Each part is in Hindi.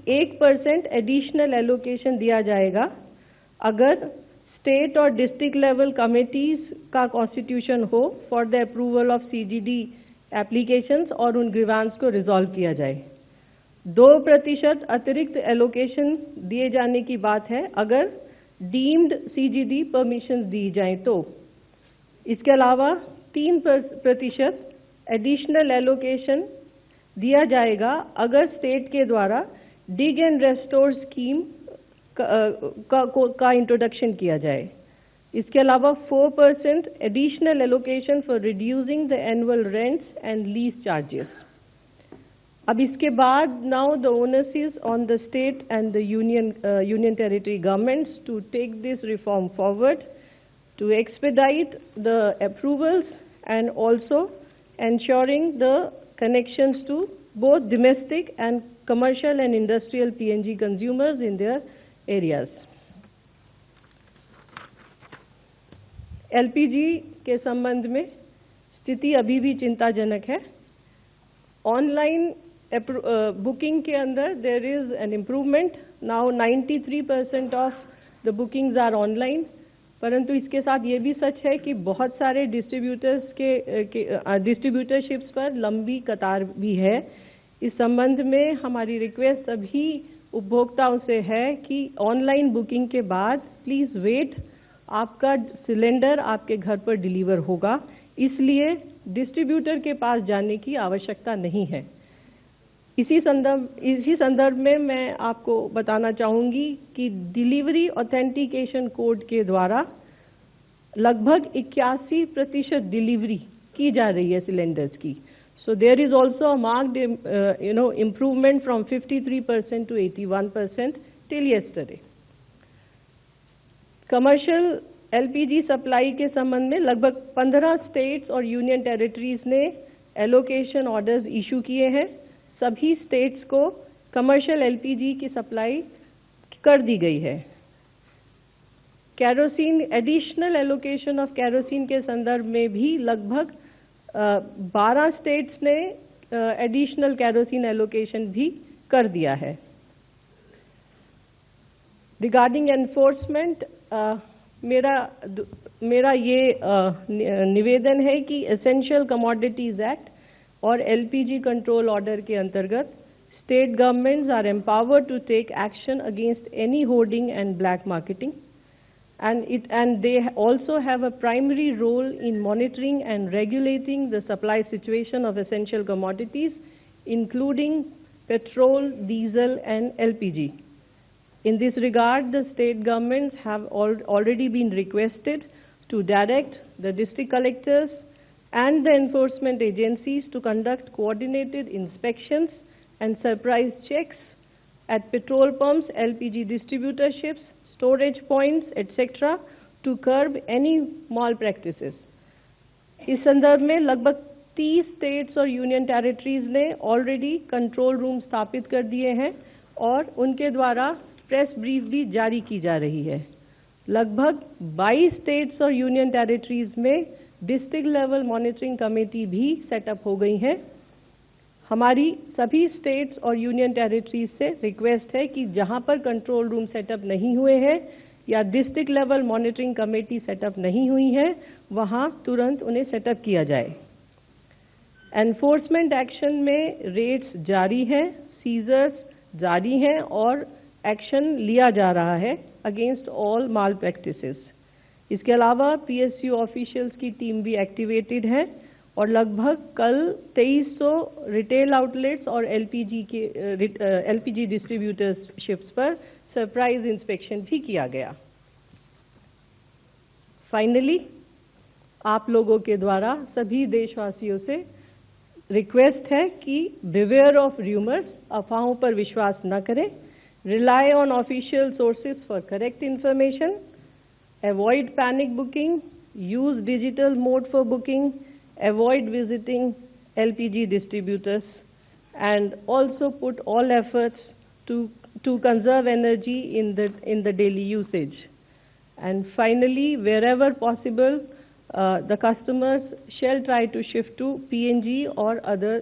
1% एडिशनल एलोकेशन दिया जाएगा अगर स्टेट और डिस्ट्रिक्ट लेवल कमिटीज का कॉन्स्टिट्यूशन हो for the approval of CGD applications और उन ग्रीवांस को रिजॉल्व किया जाए। 2% अतिरिक्त एलोकेशन दिए जाने की बात है अगर डीम्ड सीजीडी परमिशंस दी जाएं तो। इसके अलावा 3% एडिशनल एलोकेशन दिया जाएगा अगर स्टेट के द्वारा डिग एंड रेस्टोर स्कीम का इंट्रोडक्शन किया जाए। इसके अलावा 4% additional allocation for reducing the annual rents and lease charges. अब इसके बाद now the onus is on the state and the union territory governments to take this reform forward to expedite the approvals and also ensuring the connections to both domestic and commercial and industrial PNG consumers in their areas. LPG के संबंध में स्थिति अभी भी चिंताजनक है। ऑनलाइन बुकिंग के अंदर there is an improvement. Now 93% of the bookings are online. परंतु इसके साथ ये भी सच है कि बहुत सारे डिस्ट्रीब्यूटरशिप्स पर लंबी कतार भी है। इस संबंध में हमारी रिक्वेस्ट सभी उपभोक्ताओं से है कि ऑनलाइन बुकिंग के बाद प्लीज़ वेट, आपका सिलेंडर आपके घर पर डिलीवर होगा, इसलिए डिस्ट्रीब्यूटर के पास जाने की आवश्यकता नहीं है। इसी संदर्भ में मैं आपको बताना चाहूँगी कि डिलीवरी ऑथेंटिकेशन कोड के द्वारा लगभग 81% डिलीवरी की जा रही है सिलेंडर्स की। So there is also a marked improvement from 53% to 81% till yesterday. Commercial LPG supply के संबंध में लगभग 15 स्टेट्स और यूनियन टेरिटरीज ने एलोकेशन ऑर्डर्स इशू किए हैं। सभी स्टेट्स को कमर्शियल एलपीजी की सप्लाई कर दी गई है। Kerosene additional allocation of kerosene के संदर्भ में भी लगभग 12 स्टेट्स ने एडिशनल कैरोसिन एलोकेशन भी कर दिया है। रिगार्डिंग एनफोर्समेंट मेरा ये निवेदन है कि एसेंशियल कमोडिटीज एक्ट और एलपीजी कंट्रोल ऑर्डर के अंतर्गत state governments are empowered to take action against any hoarding and black marketing and they also have a primary role in monitoring and regulating the supply situation of essential commodities including petrol, diesel and LPG. In this regard, the state governments have already been requested to direct the district collectors and the enforcement agencies to conduct coordinated inspections and surprise checks at petrol pumps, LPG distributorships, storage points, etc. to curb any malpractices. इस संदर्भ में लगभग 30 स्टेट्स और यूनियन टेरिटरीज ने ऑलरेडी कंट्रोल रूम स्थापित कर दिए हैं और उनके द्वारा प्रेस ब्रीफ भी जारी की जा रही है। लगभग 22 स्टेट्स और यूनियन टेरिटरीज में डिस्ट्रिक्ट लेवल मॉनिटरिंग कमेटी भी सेटअप हो गई हैं। हमारी सभी स्टेट्स और यूनियन टेरिटरीज से रिक्वेस्ट है कि जहां पर कंट्रोल रूम सेटअप नहीं हुए हैं या district level monitoring committee setup नहीं हुई है, वहां तुरंत उन्हें सेटअप किया जाए। एनफोर्समेंट एक्शन में रेड्स जारी हैं, सीजर्स जारी हैं और एक्शन लिया जा रहा है अगेंस्ट ऑल माल प्रैक्टिसेस। इसके अलावा पीएसयू ऑफिशियल्स की टीम भी एक्टिवेटेड है और लगभग कल 2300 रिटेल आउटलेट्स और एलपीजी डिस्ट्रीब्यूटरशिप्स पर सरप्राइज इंस्पेक्शन भी किया गया। फाइनली, आप लोगों के द्वारा सभी देशवासियों से रिक्वेस्ट है कि बिवेयर ऑफ र्यूमर्स, अफवाहों पर विश्वास न करें, rely on official sources for correct information, avoid panic booking, use digital mode for booking, avoid visiting LPG distributors and also put all efforts to conserve energy in the daily usage. And finally, wherever possible, the customers shall try to shift to PNG or other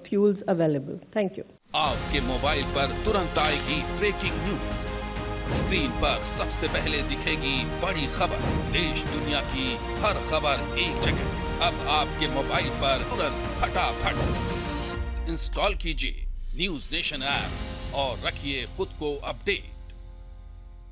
fuels available. Thank you. आपके मोबाइल पर तुरंत आएगी ब्रेकिंग न्यूज। स्क्रीन पर सबसे पहले दिखेगी बड़ी खबर। देश दुनिया की हर खबर एक जगह। अब आपके मोबाइल पर तुरंत फटाफट इंस्टॉल कीजिए न्यूज नेशन ऐप और रखिए खुद को अपडेट।